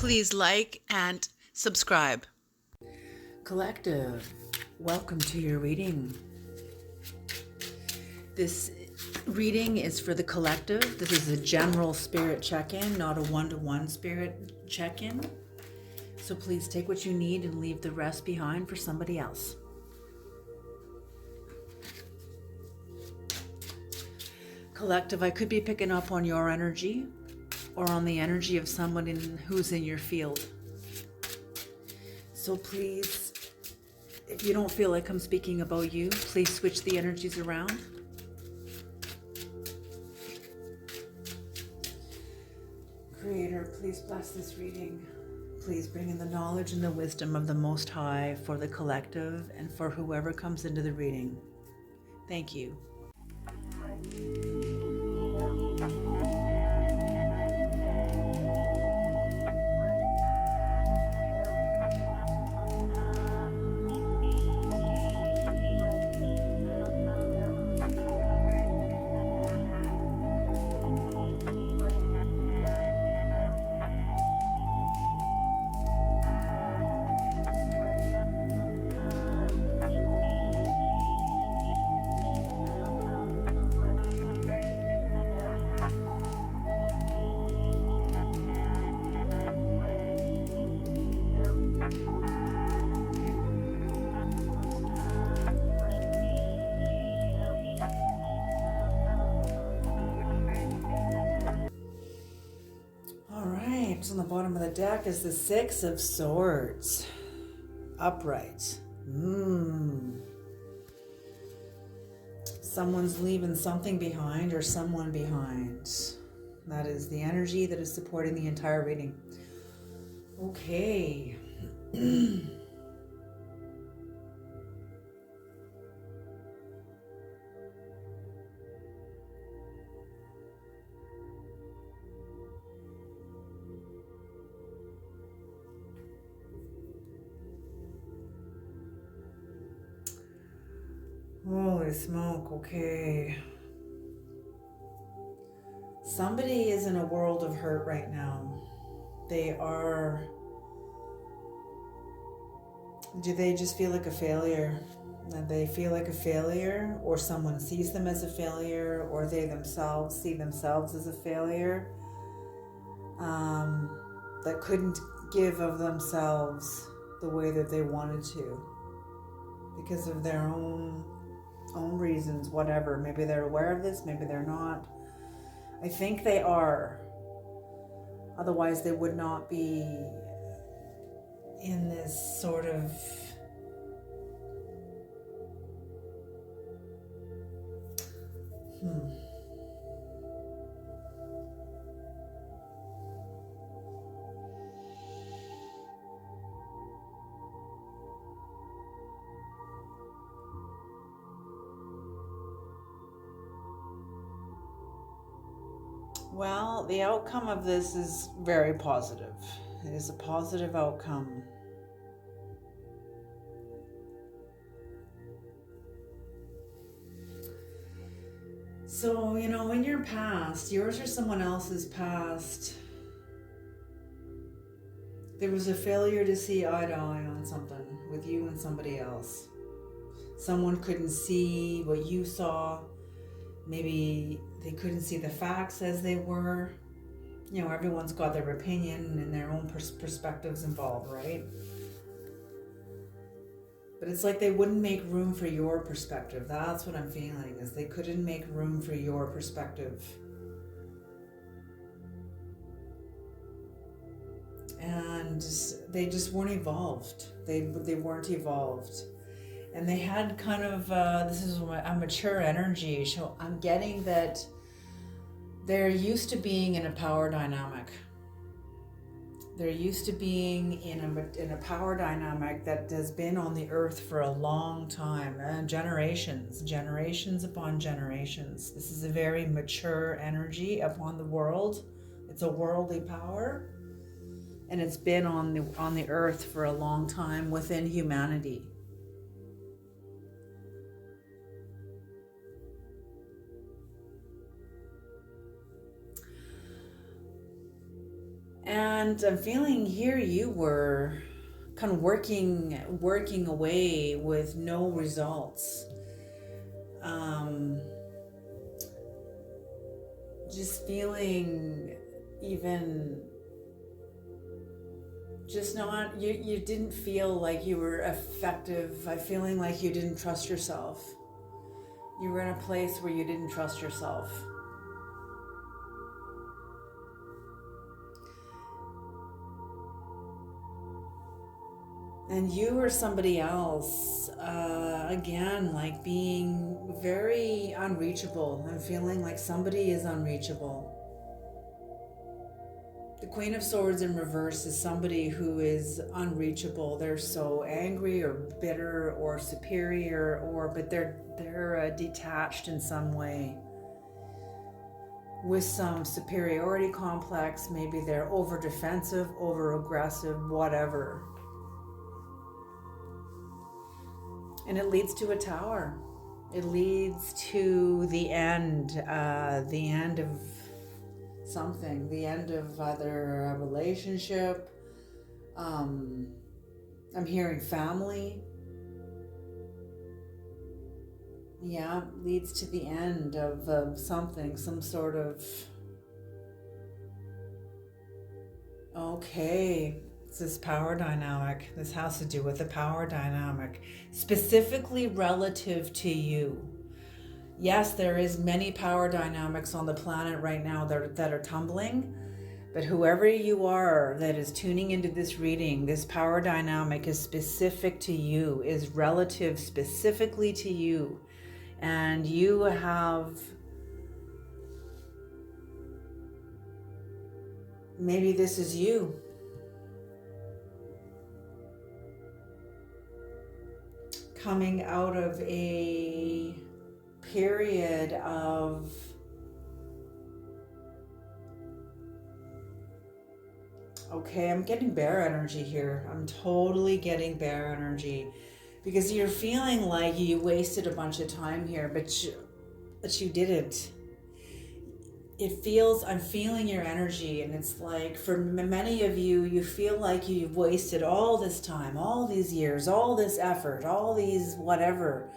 Please like and subscribe. Collective, welcome to your reading. This reading is for the collective. This is a general spirit check-in, not a one-to-one spirit check-in. So please take what you need and leave the rest behind for somebody else. Collective, I could be picking up on your energy or on the energy of someone who's in your field. So please, if you don't feel like I'm speaking about you, please switch the energies around. Creator, please bless this reading. Please bring in the knowledge and the wisdom of the Most High for the collective and for whoever comes into the reading. Thank you. On the bottom of the deck is the Six of Swords. Upright. Someone's leaving something behind or someone behind. That is the energy that is supporting the entire reading. Okay. Holy smoke, okay. Somebody is in a world of hurt right now. Do they just feel like a failure? They feel like a failure, or someone sees them as a failure, or they themselves see themselves as a failure, that couldn't give of themselves the way that they wanted to because of their own reasons, whatever. Maybe they're aware of this, maybe they're not. I think they are. Otherwise, they would not be in this sort of Well, the outcome of this is very positive. It is a positive outcome. So, in your past, yours or someone else's past, there was a failure to see eye to eye on something with you and somebody else. Someone couldn't see what you saw. Maybe they couldn't see the facts as they were. Everyone's got their opinion and their own perspectives involved, right? But it's like they wouldn't make room for your perspective. That's what I'm feeling, is they couldn't make room for your perspective. And they just weren't evolved. They weren't evolved. And they had kind of, this is a mature energy. So I'm getting that they're used to being in a power dynamic. They're used to being in a power dynamic that has been on the earth for a long time, generations upon generations. This is a very mature energy upon the world. It's a worldly power, and it's been on the earth for a long time within humanity. And I'm feeling here you were kind of working away with no results. Just feeling even just not you didn't feel like you were effective. I'm feeling like you didn't trust yourself. You were in a place where you didn't trust yourself. And you or somebody else, again, like being very unreachable. I'm feeling like somebody is unreachable. The Queen of Swords in reverse is somebody who is unreachable. They're so angry or bitter or superior, but they're detached in some way, with some superiority complex. Maybe they're over defensive, over aggressive, whatever. And it leads to a tower. It leads to the end of something, the end of either a relationship. I'm hearing family. Yeah, leads to the end of something, some sort of. Okay. It's this power dynamic. This has to do with the power dynamic, specifically relative to you. Yes, there is many power dynamics on the planet right now that are tumbling, but whoever you are that is tuning into this reading, this power dynamic is specific to you, is relative specifically to you, and you have. Maybe this is you. Coming out of a period of I'm getting bear energy here. I'm totally getting bear energy, because you're feeling like you wasted a bunch of time here, but you didn't. I'm feeling your energy, and it's like for many of you, you feel like you've wasted all this time, all these years, all this effort, all these whatever,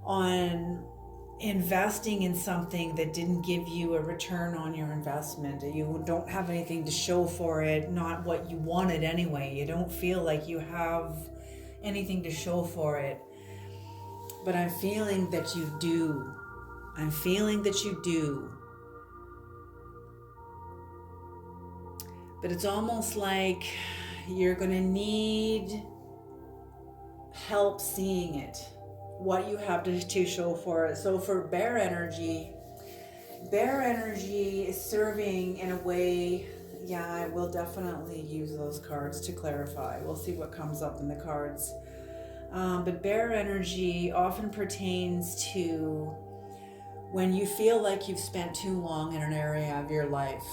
on investing in something that didn't give you a return on your investment. You don't have anything to show for it, not what you wanted anyway. You don't feel like you have anything to show for it. But I'm feeling that you do. I'm feeling that you do. But it's almost like you're going to need help seeing it, what you have to show for it. So for bear energy is serving in a way. Yeah, I will definitely use those cards to clarify. We'll see what comes up in the cards. But bear energy often pertains to when you feel like you've spent too long in an area of your life,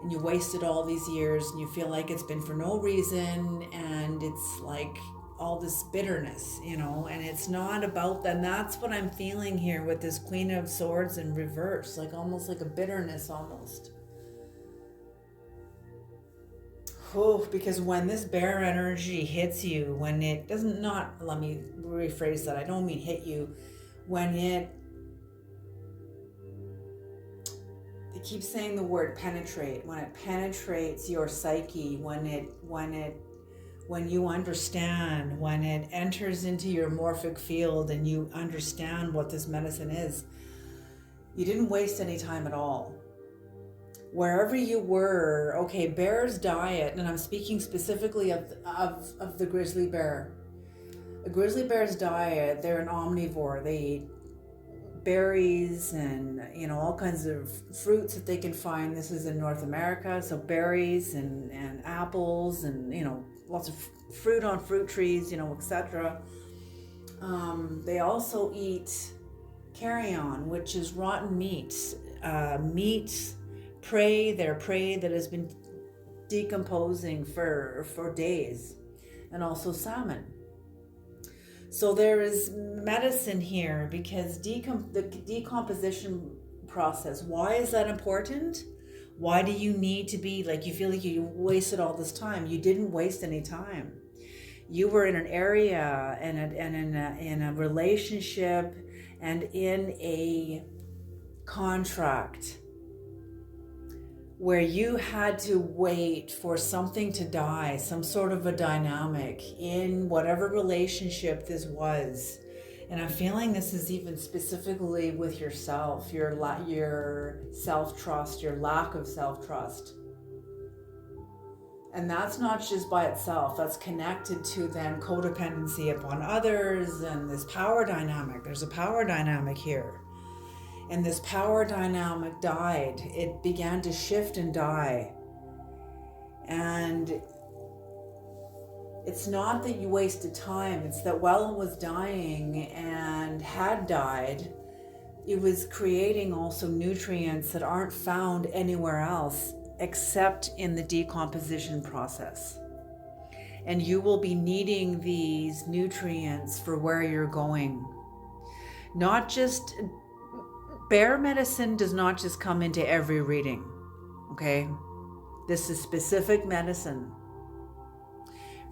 and you wasted all these years, and you feel like it's been for no reason, and it's like all this bitterness, and it's not about that. And that's what I'm feeling here with this Queen of Swords in reverse, like almost like a bitterness almost. Oh, because when this bear energy hits you, when it doesn't not, let me rephrase that. I don't mean hit you. When it keep saying the word penetrate, when it penetrates your psyche, when you understand, when it enters into your morphic field and you understand what this medicine is, you didn't waste any time at all. Wherever you were, okay, bear's diet, and I'm speaking specifically of the grizzly bear. A grizzly bear's diet, they're an omnivore. They eat berries and all kinds of fruits that they can find. This is in North America, so berries and apples and lots of fruit on fruit trees, etc. They also eat carrion, which is rotten meat, prey that has been decomposing for days, and also salmon. So there is medicine here, because the decomposition process, why is that important? Why do you need to be like, you feel like you wasted all this time? You didn't waste any time. You were in an area and in a relationship and in a contract where you had to wait for something to die, some sort of a dynamic in whatever relationship this was. And I'm feeling this is even specifically with yourself, your self-trust, your lack of self-trust. And that's not just by itself, that's connected to then codependency upon others and this power dynamic. There's a power dynamic here. And this power dynamic died. It began to shift and die. And it's not that you wasted time. It's that while it was dying and had died, it was creating also nutrients that aren't found anywhere else except in the decomposition process. And you will be needing these nutrients for where you're going. Not just... Bear medicine does not just come into every reading, okay? This is specific medicine.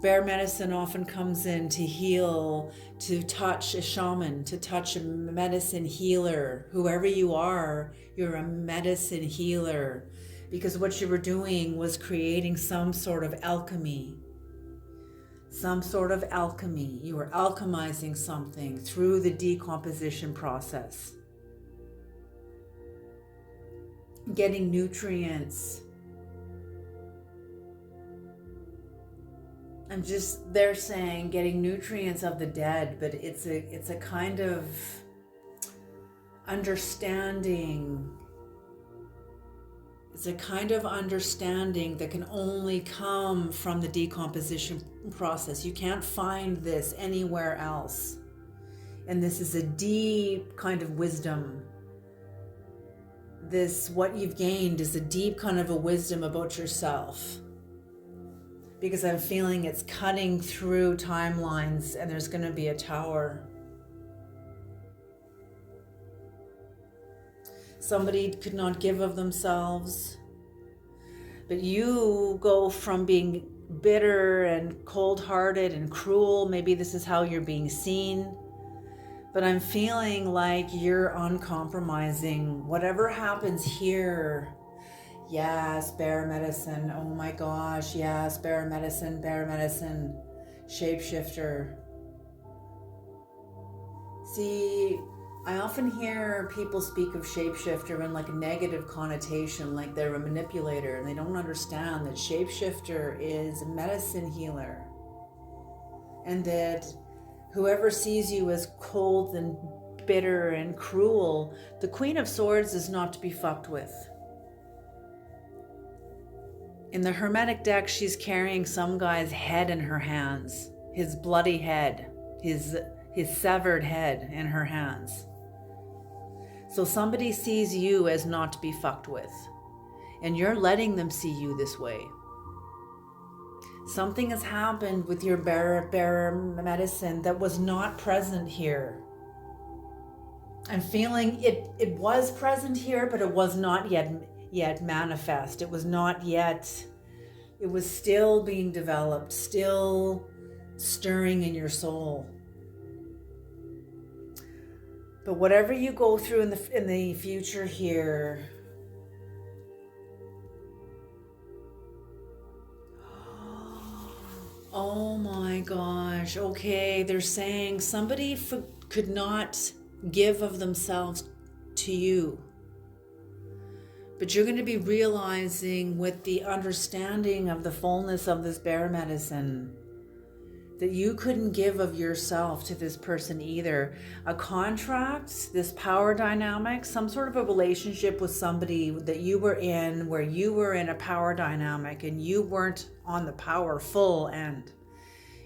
Bear medicine often comes in to heal, to touch a shaman, to touch a medicine healer. Whoever you are, you're a medicine healer. Because what you were doing was creating some sort of alchemy. Some sort of alchemy. You were alchemizing something through the decomposition process. Getting nutrients. They're saying getting nutrients of the dead, but it's a kind of understanding. It's a kind of understanding that can only come from the decomposition process. You can't find this anywhere else. And this is a deep kind of wisdom. What you've gained is a deep kind of a wisdom about yourself. Because I'm feeling it's cutting through timelines and there's going to be a tower. Somebody could not give of themselves. But you go from being bitter and cold-hearted and cruel. Maybe this is how you're being seen. But I'm feeling like you're uncompromising. Whatever happens here, yes, bear medicine. Oh my gosh, yes, bear medicine, shapeshifter. See, I often hear people speak of shapeshifter in like a negative connotation, like they're a manipulator, and they don't understand that shapeshifter is a medicine healer. And that whoever sees you as cold and bitter and cruel, the Queen of Swords is not to be fucked with. In the Hermetic deck, she's carrying some guy's head in her hands, his bloody head, his severed head in her hands. So somebody sees you as not to be fucked with, and you're letting them see you this way. Something has happened with your bearer medicine that was not present here. I'm feeling it was present here, but it was not yet manifest. It was not yet, it was still being developed, still stirring in your soul. But whatever you go through in the future here, oh my gosh, okay, they're saying somebody could not give of themselves to you. But you're going to be realizing with the understanding of the fullness of this bear medicine that you couldn't give of yourself to this person either. A contract, this power dynamic, some sort of a relationship with somebody that you were in where you were in a power dynamic and you weren't on the powerful end.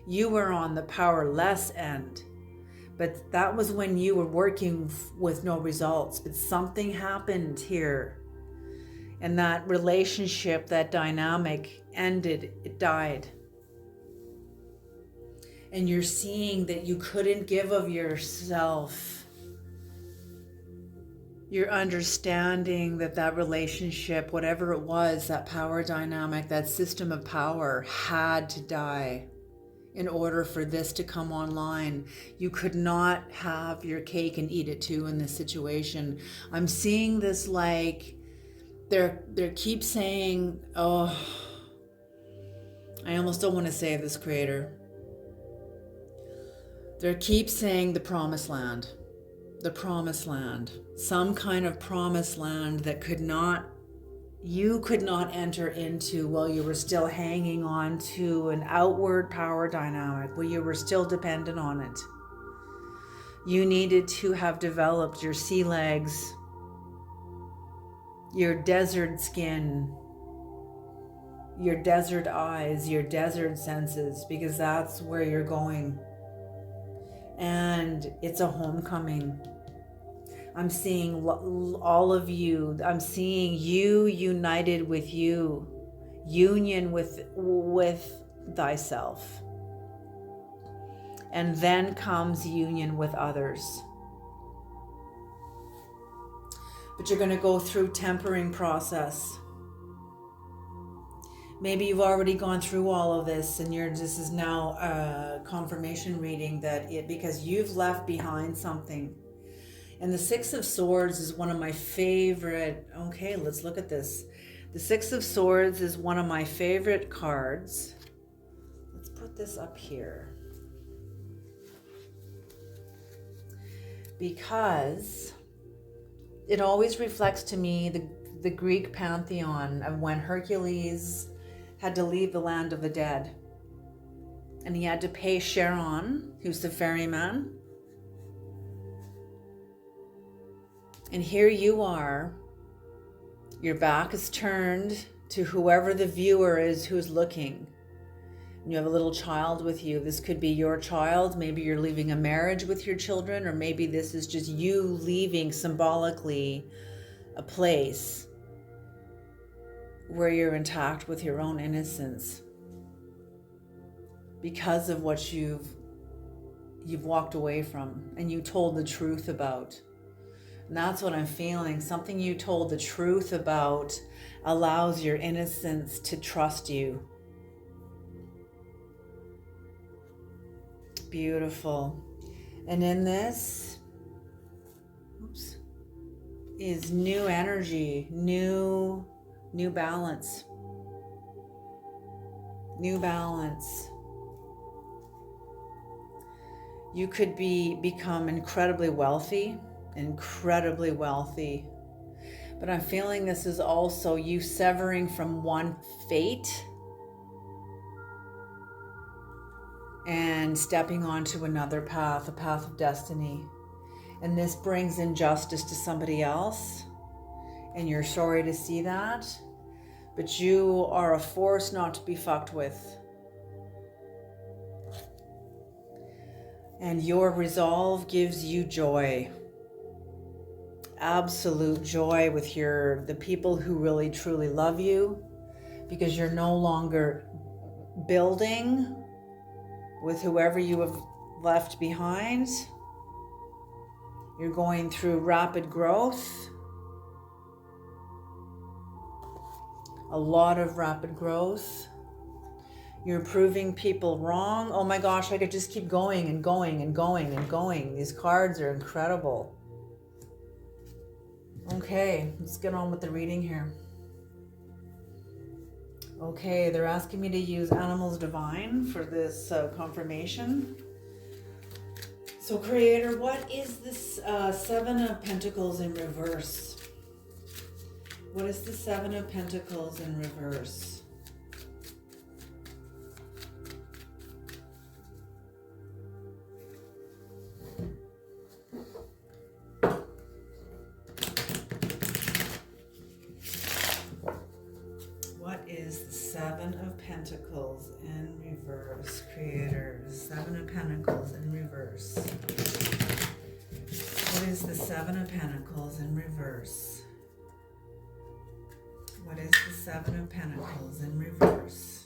You were on the powerless end. But that was when you were working with no results. But something happened here. And that relationship, that dynamic ended, it died. And you're seeing that you couldn't give of yourself. You're understanding that that relationship, whatever it was, that power dynamic, that system of power had to die in order for this to come online. You could not have your cake and eat it too in this situation. I'm seeing this like they're keep saying, oh, I almost don't want to say this, Creator. They keep saying the promised land. The promised land. Some kind of promised land that you could not enter into while you were still hanging on to an outward power dynamic, where you were still dependent on it. You needed to have developed your sea legs, your desert skin, your desert eyes, your desert senses, because that's where you're going. And it's a homecoming. I'm seeing all of you. I'm seeing you united with you, union with thyself. And then comes union with others. But you're going to go through tempering process. Maybe you've already gone through all of this, and this is now a confirmation reading because you've left behind something. And the Six of Swords is one of my favorite. Okay, let's look at this. The Six of Swords is one of my favorite cards. Let's put this up here. Because it always reflects to me the Greek pantheon of when Hercules had to leave the land of the dead. And he had to pay Charon, who's the ferryman. And here you are, your back is turned to whoever the viewer is who's looking. And you have a little child with you. This could be your child. Maybe you're leaving a marriage with your children, or maybe this is just you leaving symbolically a place where you're intact with your own innocence because of what you've walked away from and you told the truth about. And that's what I'm feeling. Something you told the truth about allows your innocence to trust you. Beautiful. And in this, is new energy, new balance. New balance. You could become incredibly wealthy. But I'm feeling this is also you severing from one fate and stepping onto another path, a path of destiny. And this brings injustice to somebody else, and you're sorry to see that, but you are a force not to be fucked with. And your resolve gives you joy. Absolute joy with the people who really truly love you, because you're no longer building with whoever you have left behind. You're going through rapid growth, a lot of rapid growth. You're proving people wrong. Oh my gosh, I could just keep going and going and going and going. These cards are incredible. Okay, let's get on with the reading here. Okay, they're asking me to use Animals Divine for this confirmation. So, Creator, what is this Seven of Pentacles in reverse? What is the Seven of Pentacles in reverse? Seven of Pentacles in reverse, Creator. Seven of Pentacles in reverse. What is the Seven of Pentacles in reverse? What is the Seven of Pentacles in reverse?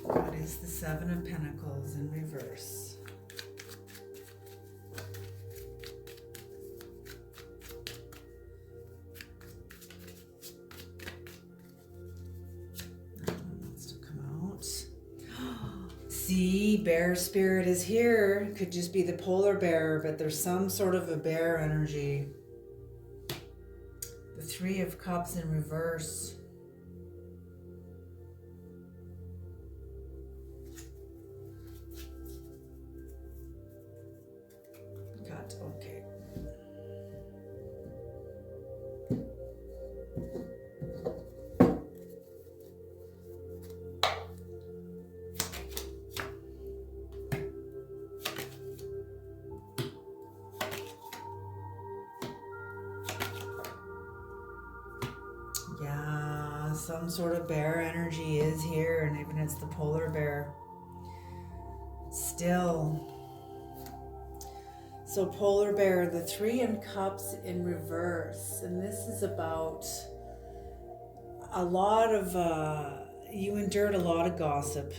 What is the Seven of Pentacles in reverse? See, bear spirit is here. Could just be the polar bear, but there's some sort of a bear energy. The Three of Cups in reverse. Cut, okay. Yeah, some sort of bear energy is here, and even it's the polar bear. Still. So polar bear, the Three in Cups in reverse, and this is about a lot of, you endured a lot of gossip.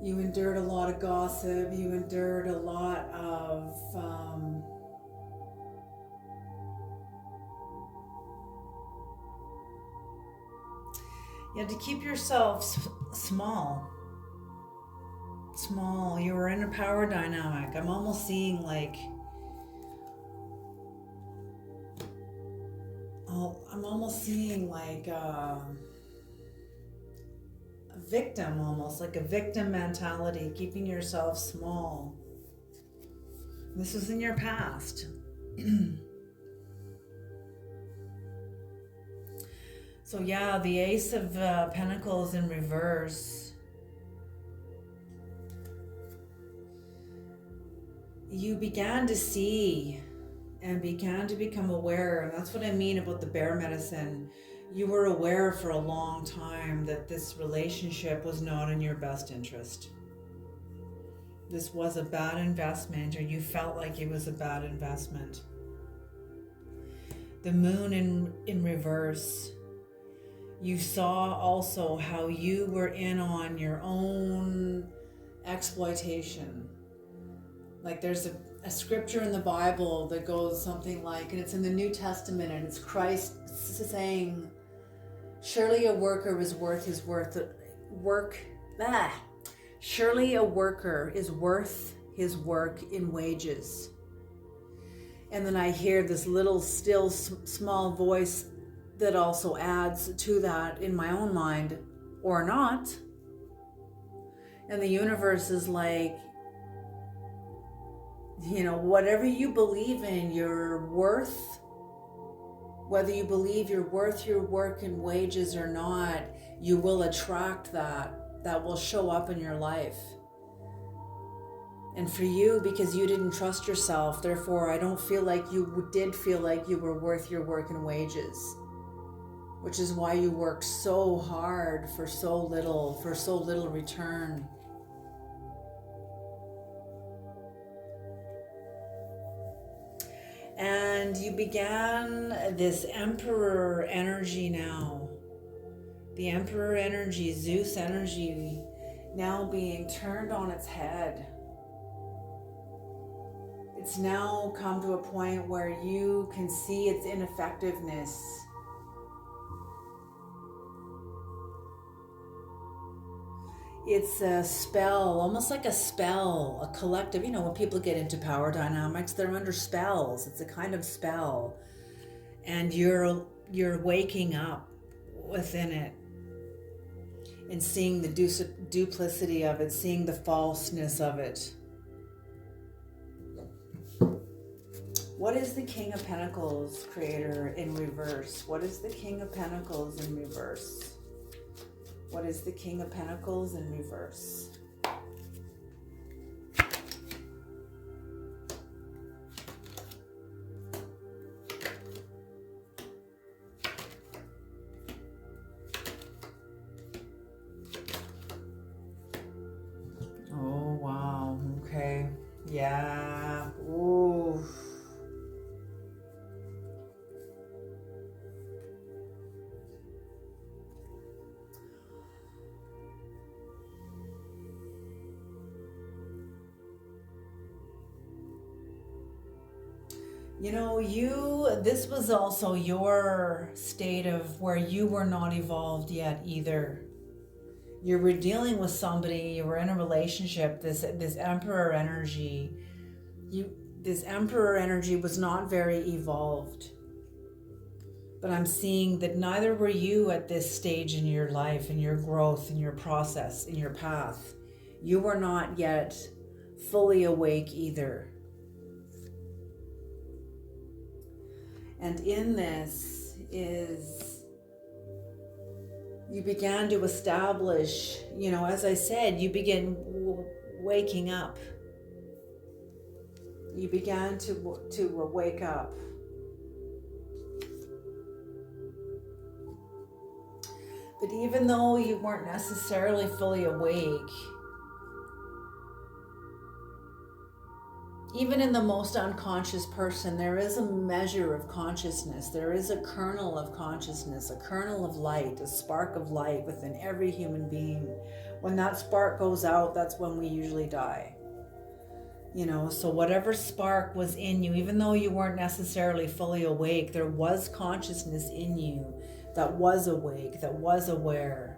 You endured a lot of gossip. You endured a lot of, you had to keep yourself small. Small. You were in a power dynamic. I'm almost seeing like, a victim, almost like a victim mentality, keeping yourself small. This was in your past. So yeah, the Ace of Pentacles in reverse. You began to see and began to become aware, and that's what I mean about the bear medicine. You were aware for a long time that this relationship was not in your best interest. This was a bad investment, or you felt like it was a bad investment. The Moon in reverse. You saw also how you were in on your own exploitation. Like there's a scripture in the Bible that goes something like, and it's in the New Testament, and it's Christ saying, surely a worker is worth his work. Surely a worker is worth his work in wages. And then I hear this little still small voice that also adds to that in my own mind, or not. And the universe is like, you know, whatever you believe in, your worth, whether you believe you're worth your work and wages or not, you will attract that will show up in your life. And for you, because you didn't trust yourself, therefore I don't feel like you did feel like you were worth your work and wages, which is why you worked so hard for so little return. And you began this Emperor energy now. The Emperor energy, Zeus energy, now being turned on its head. It's now come to a point where you can see its ineffectiveness. It's a spell, almost like a spell, a collective. You know, when people get into power dynamics, they're under spells. It's a kind of spell. And you're waking up within it and seeing the duplicity of it, seeing the falseness of it. What is the King of Pentacles, Creator, in reverse? What is the King of Pentacles in reverse? What is the King of Pentacles in reverse? Oh, wow. Okay. Yeah. Ooh. You know, this was also your state of where you were not evolved yet either. You were dealing with somebody, you were in a relationship, this emperor energy. This emperor energy was not very evolved. But I'm seeing that neither were you at this stage in your life, in your growth, in your process, in your path. You were not yet fully awake either. And in this is, you began to establish, as I said, you begin waking up. You began to wake up. But even though you weren't necessarily fully awake, even in the most unconscious person, there is a measure of consciousness. There is a kernel of consciousness, a kernel of light, a spark of light within every human being. When that spark goes out, that's when we usually die. So whatever spark was in you, even though you weren't necessarily fully awake, there was consciousness in you that was awake, that was aware.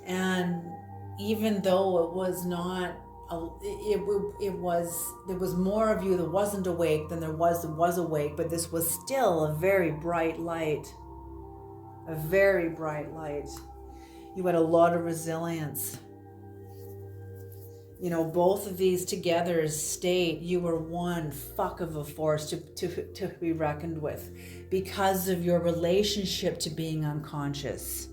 And even though it was not, there was more of you that wasn't awake than there was that was awake, but this was still a very bright light. A very bright light. You had a lot of resilience. Both of these together state you were one fuck of a force to be reckoned with because of your relationship to being unconscious.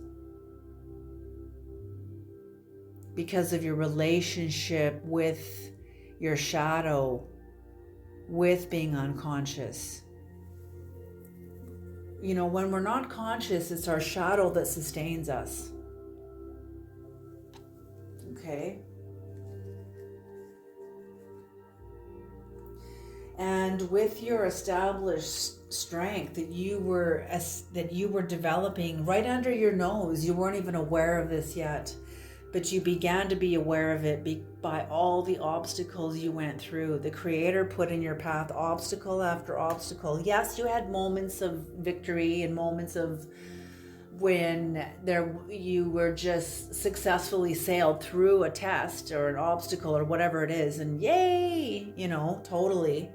Because of your relationship with your shadow, with being unconscious. When we're not conscious, it's our shadow that sustains us. Okay? And with your established strength that you were developing right under your nose, you weren't even aware of this yet, but you began to be aware of it by all the obstacles you went through. The Creator put in your path obstacle after obstacle. Yes, you had moments of victory and moments of when you were just successfully sailed through a test or an obstacle or whatever it is, and yay, totally.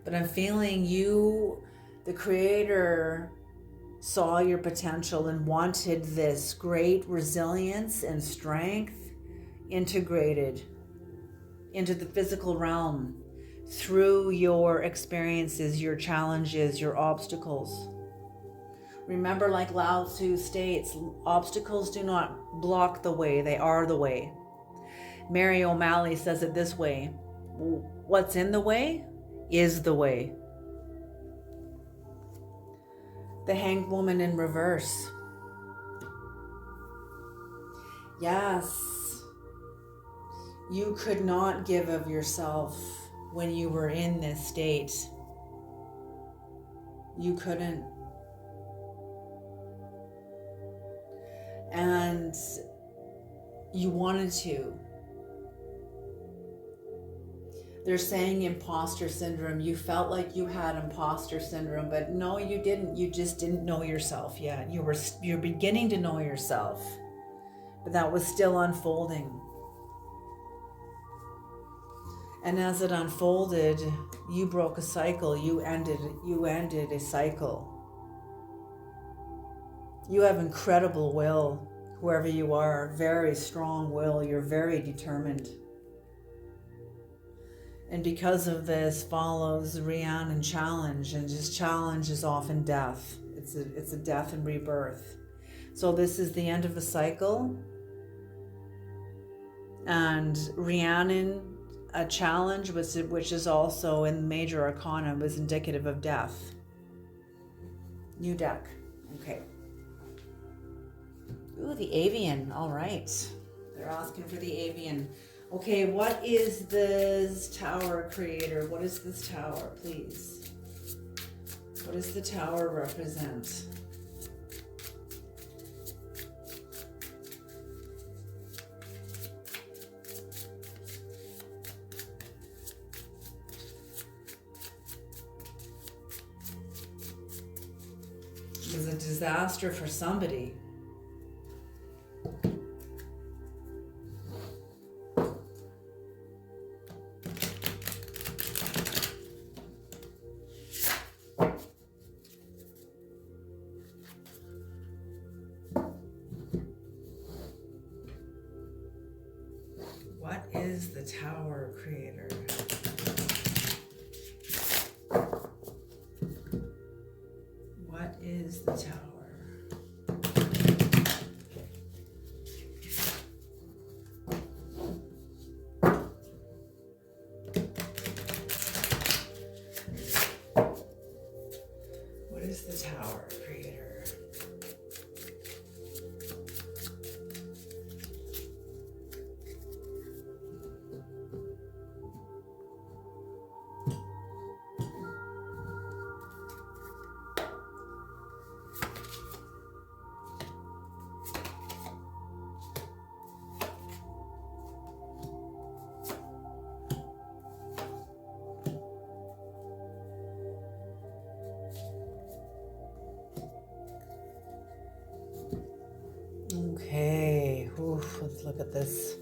But I'm feeling the Creator saw your potential and wanted this great resilience and strength integrated into the physical realm through your experiences, your challenges, your obstacles. Remember, like Lao Tzu states, obstacles do not block the way, they are the way. Mary O'Malley says it this way: what's in the way is the way. The Hanged Woman in reverse. Yes, you could not give of yourself when you were in this state. You couldn't. And you wanted to. They're saying imposter syndrome. You felt like you had imposter syndrome, but no, you didn't. You just didn't know yourself yet. You're beginning to know yourself, but that was still unfolding. And as it unfolded, you broke a cycle. You ended a cycle. You have incredible will, whoever you are, very strong will. You're very determined. And because of this follows the Rhiannon challenge, and this challenge is often death. It's a death and rebirth. So this is the end of a cycle. And Rhiannon, a challenge, which is also in Major Arcana, was indicative of death. New deck. Okay. Ooh, the avian. All right. They're asking for the avian. Okay, what is this tower, Creator? What is this tower, please? What does the tower represent? It was a disaster for somebody. is the Tower, Creator? What is the Tower? What is the Tower, Creator? Okay, oof, let's look at this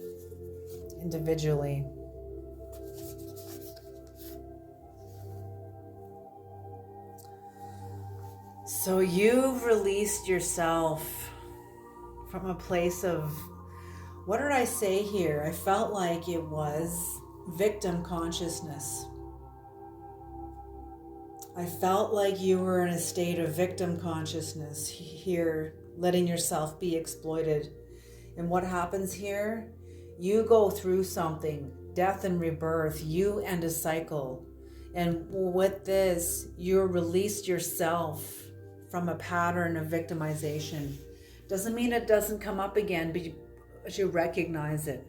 individually. So you've released yourself from a place of, what did I say here? I felt like it was victim consciousness. I felt like you were in a state of victim consciousness here, letting yourself be exploited. And what happens here? You go through something, death and rebirth, you end a cycle. And with this, you released yourself from a pattern of victimization. Doesn't mean it doesn't come up again, but you recognize it.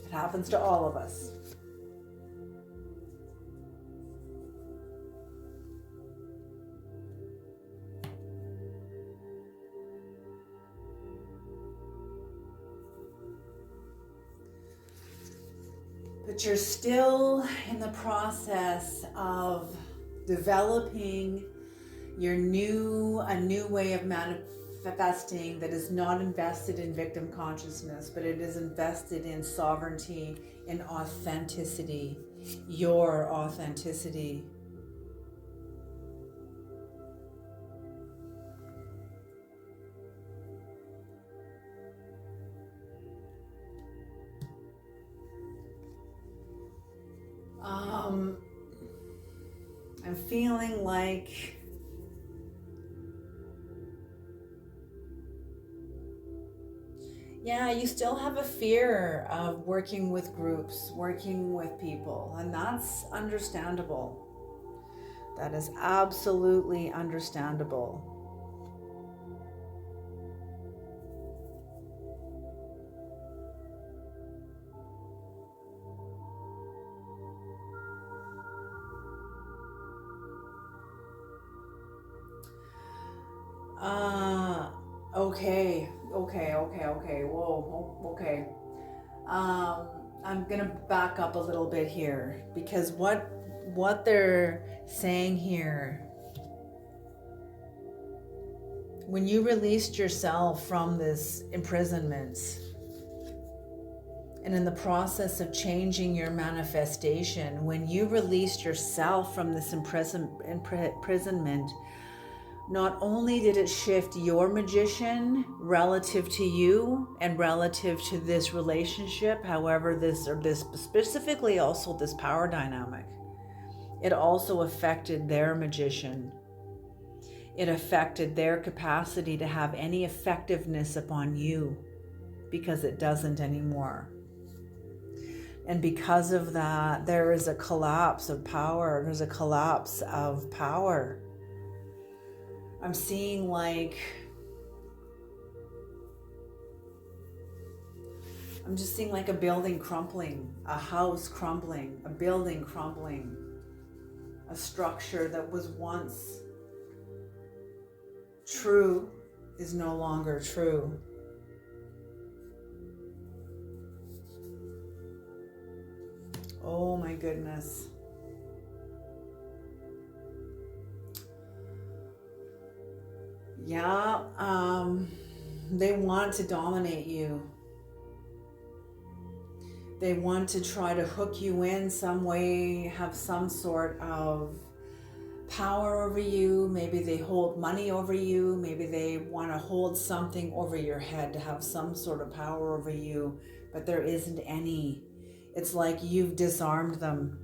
It happens to all of us. But you're still in the process of developing a new way of manifesting that is not invested in victim consciousness, but it is invested in sovereignty, in authenticity, your authenticity. I'm feeling like you still have a fear of working with groups, working with people, and that's understandable. That is absolutely understandable. Okay. Whoa, okay. I'm gonna back up a little bit here, because what they're saying here, when you released yourself from this imprisonment, and in the process of changing your manifestation, when you released yourself from this imprisonment, not only did it shift your magician relative to you and relative to this relationship, however, this specifically also this power dynamic, it also affected their magician. It affected their capacity to have any effectiveness upon you, because it doesn't anymore. And because of that, there is a collapse of power. There's a collapse of power. I'm seeing I'm just seeing like a building crumbling, a house crumbling, a building crumbling, a structure that was once true is no longer true. Oh my goodness. They want to dominate you. They want to try to hook you in some way, have some sort of power over you. Maybe they hold money over you. Maybe they want to hold something over your head to have some sort of power over you, but there isn't any. It's like you've disarmed them,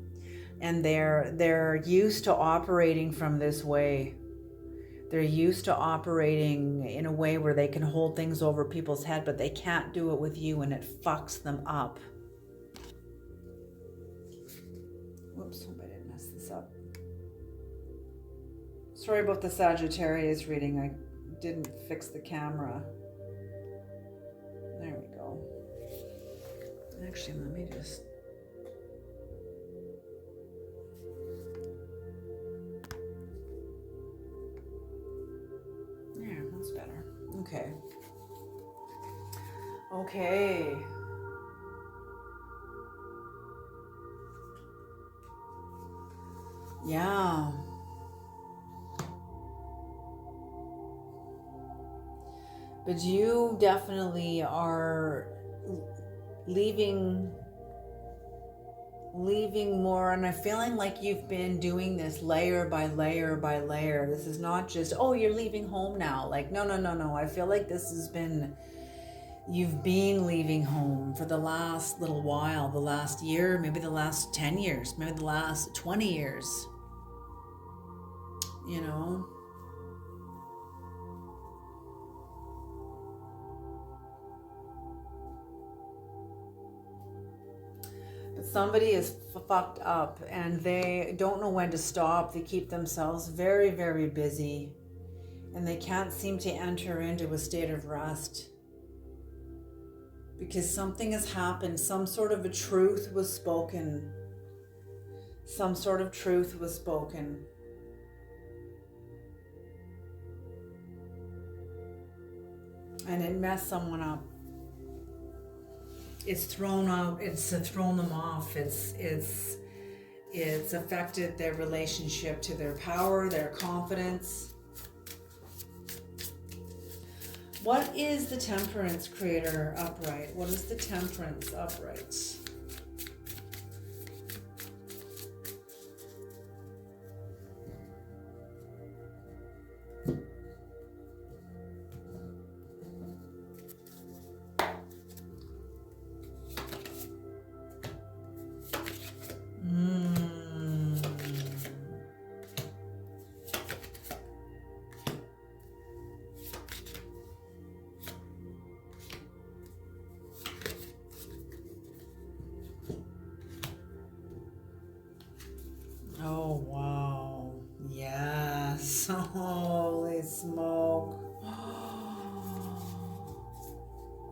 and they're used to operating from this way. They're used to operating in a way where they can hold things over people's head, but they can't do it with you, and it fucks them up. Whoops, hope I didn't mess this up. Sorry about the Sagittarius reading. I didn't fix the camera. There we go. Actually, let me just... Yeah, that's better. Okay. Okay. Yeah. But you definitely are leaving more, and I'm feeling like you've been doing this layer by layer by layer. This is not just, oh, you're leaving home now. Like, no. I feel like this has been, you've been leaving home for the last little while, the last year, maybe the last 10 years, maybe the last 20 years, you know? But somebody is fucked up and they don't know when to stop. They keep themselves very, very busy, and they can't seem to enter into a state of rest because something has happened. Some sort of a truth was spoken. Some sort of truth was spoken. And it messed someone up. It's thrown them off. It's affected their relationship to their power, their confidence. What is the Temperance Creator upright? What is the Temperance upright? Oh, wow. Yes. Holy smoke.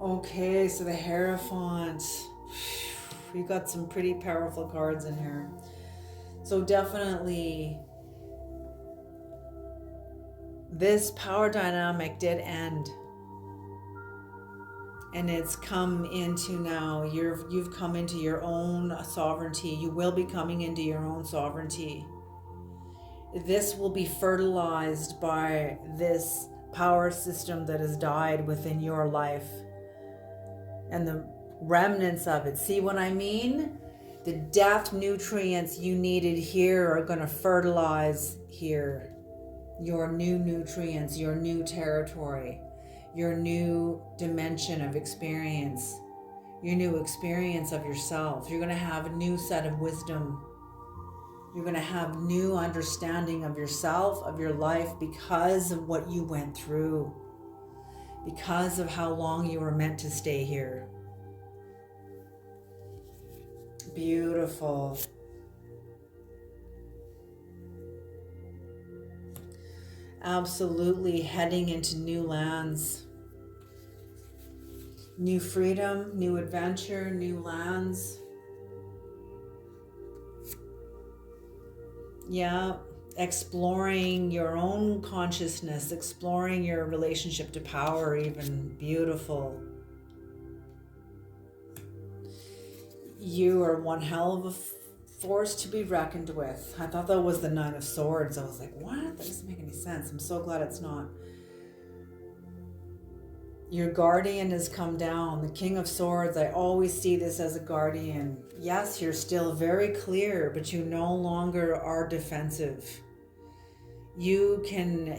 Okay, so the Hierophant. You got some pretty powerful cards in here. So definitely this power dynamic did end. And it's come into now, you've come into your own sovereignty. You will be coming into your own sovereignty. This will be fertilized by this power system that has died within your life and the remnants of it. See what I mean? The death nutrients you needed here are going to fertilize here. Your new nutrients, your new territory, your new dimension of experience, your new experience of yourself. You're going to have a new set of wisdom. You're going to have new understanding of yourself, of your life, because of what you went through, because of how long you were meant to stay here. Beautiful. Absolutely heading into new lands. New freedom, new adventure, new lands. Yeah, exploring your own consciousness, exploring your relationship to power, even. Beautiful. You are one hell of a force to be reckoned with. I thought that was the Nine of Swords. I was like, what? That doesn't make any sense. I'm so glad it's not. Your guardian has come down. The King of Swords, I always see this as a guardian. Yes, you're still very clear, but you no longer are defensive. You can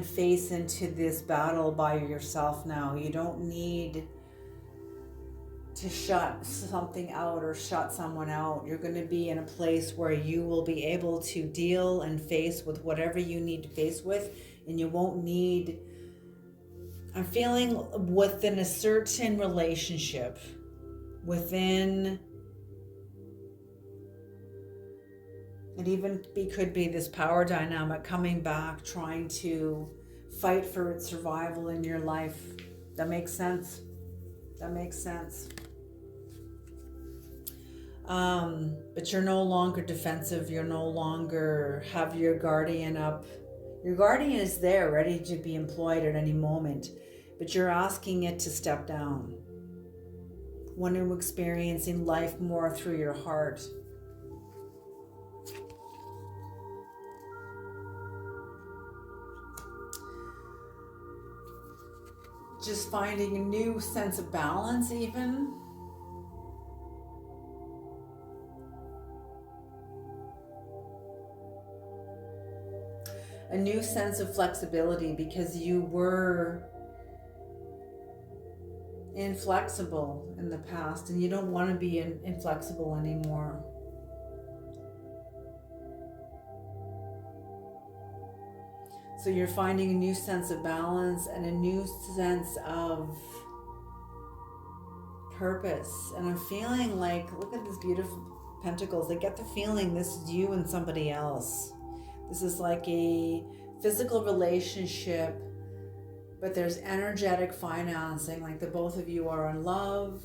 face into this battle by yourself now. You don't need to shut something out or shut someone out. You're going to be in a place where you will be able to deal and face with whatever you need to face with, and you won't need. I'm feeling within a certain relationship, within, it even could be this power dynamic coming back, trying to fight for its survival in your life. That makes sense. That makes sense. But you're no longer defensive. You're no longer have your guardian up. Your guardian is there, ready to be employed at any moment, but you're asking it to step down. When you're experiencing life more through your heart. Just finding a new sense of balance, even. A new sense of flexibility, because you were inflexible in the past and you don't want to be inflexible anymore. So you're finding a new sense of balance and a new sense of purpose. And I'm feeling like, look at these beautiful pentacles. I get the feeling this is you and somebody else. This is like a physical relationship, but there's energetic financing, like the both of you are in love,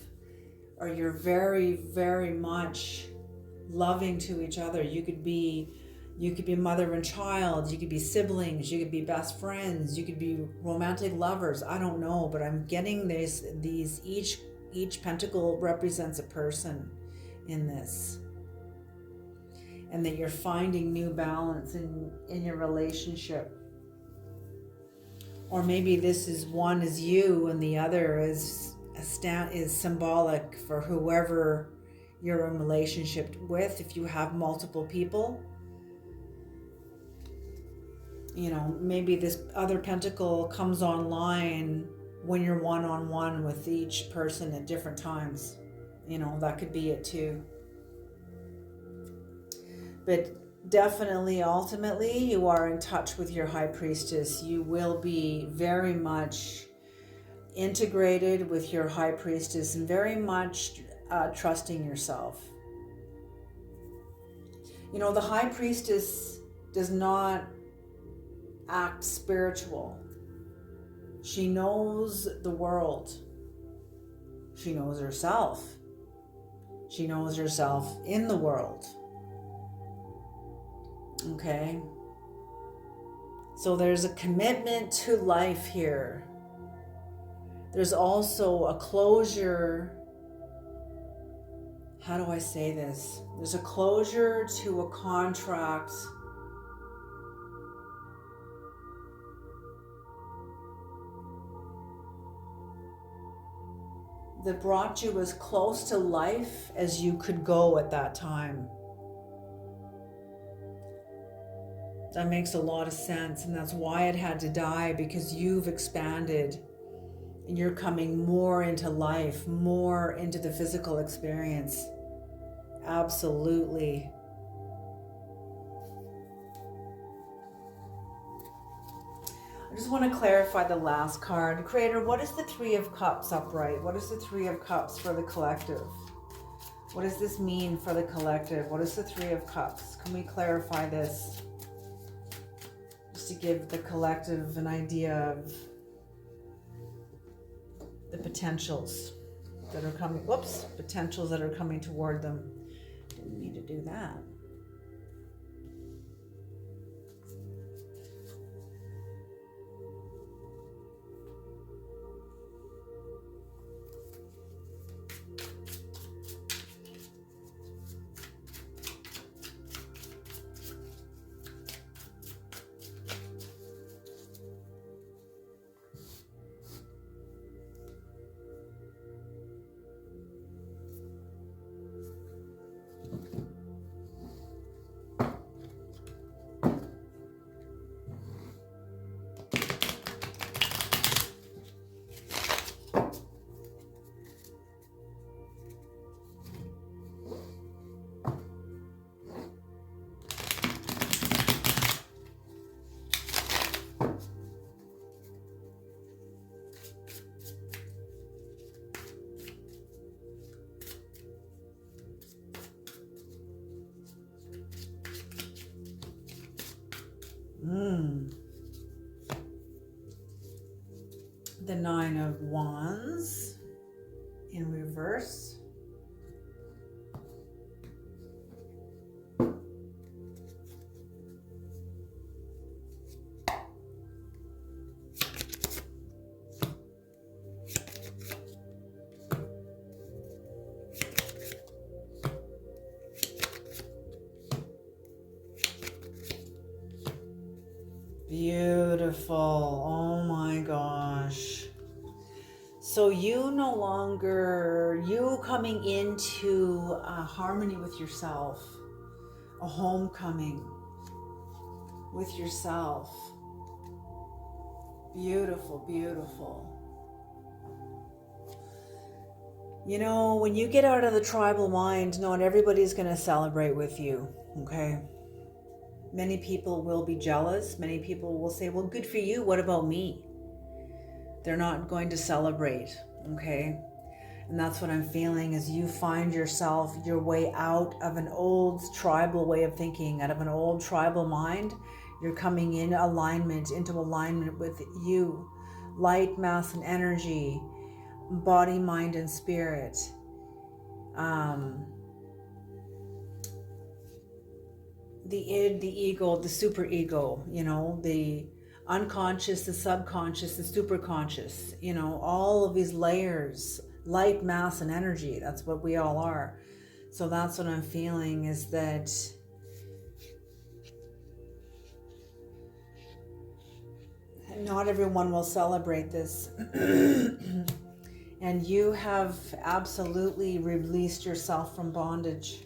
or you're very, very much loving to each other. You could be mother and child, you could be siblings, you could be best friends, you could be romantic lovers. I don't know, but I'm getting these each pentacle represents a person in this. And that you're finding new balance in your relationship. Or maybe this is one is you and the other is symbolic for whoever you're in relationship with. If you have multiple people, you know, maybe this other pentacle comes online when you're one-on-one with each person at different times. You know, that could be it too. But definitely, ultimately, you are in touch with your high priestess. You will be very much integrated with your high priestess and very much trusting yourself. You know, the high priestess does not act spiritual. She knows the world. She knows herself. She knows herself in the world. Okay, so there's a commitment to life here. There's also a closure. How do I say this? There's a closure to a contract that brought you as close to life as you could go at that time. That makes a lot of sense, and that's why it had to die, because you've expanded and you're coming more into life, more into the physical experience. Absolutely. I just want to clarify the last card. Creator, what is the Three of Cups upright? What is the Three of Cups for the collective? What does this mean for the collective? What is the Three of Cups? Can we clarify this? To give the collective an idea of the potentials that are coming. Potentials that are coming toward them. Didn't need to do that. the Nine of Wands in reverse. Beautiful. Oh my gosh. So you no longer, you coming into harmony with yourself, a homecoming with yourself. Beautiful, beautiful. You know, when you get out of the tribal mind, not everybody's going to celebrate with you, okay? Many people will be jealous. Many people will say, well, good for you. What about me? They're not going to celebrate, okay? And that's what I'm feeling as you find yourself, your way out of an old tribal way of thinking, out of an old tribal mind. You're coming in alignment, into alignment with you. Light, mass, and energy, body, mind, and spirit. The id, the ego, the super ego, you know, the unconscious, the subconscious, the superconscious, you know, all of these layers, light, mass, and energy. That's what we all are. So that's what I'm feeling, is that not everyone will celebrate this. And you have absolutely released yourself from bondage.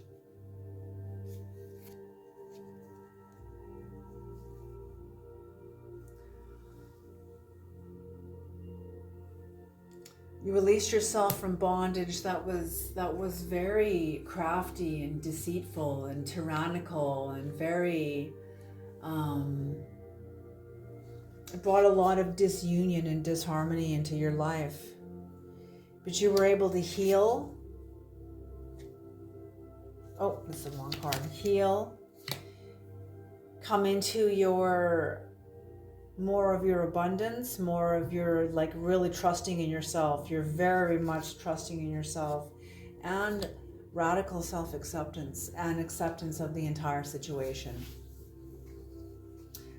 You released yourself from bondage that was very crafty and deceitful and tyrannical and very it brought a lot of disunion and disharmony into your life. But you were able to heal. Oh, this is the wrong card. Heal. Come into your more of your abundance, more of your like really trusting in yourself. You're very much trusting in yourself, and radical self-acceptance and acceptance of the entire situation.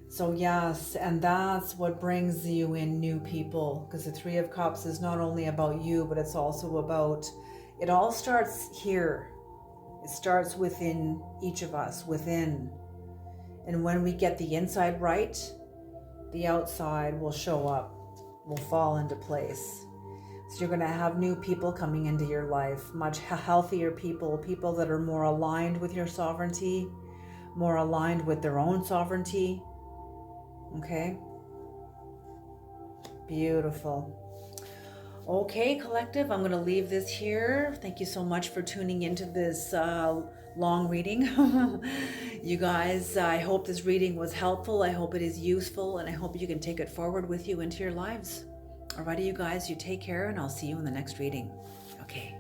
So yes, and that's what brings you in new people, because the Three of Cups is not only about you, but it's also about, it all starts here. It starts within each of us, within. And when we get the inside right, the outside will show up, will fall into place. So you're going to have new people coming into your life, much healthier people, people that are more aligned with your sovereignty, more aligned with their own sovereignty. Okay? Beautiful. Okay, collective, I'm going to leave this here. Thank you so much for tuning into this long reading. You guys, I hope this reading was helpful. I hope it is useful, and I hope you can take it forward with you into your lives. Alrighty, you guys, you take care, and I'll see you in the next reading. Okay.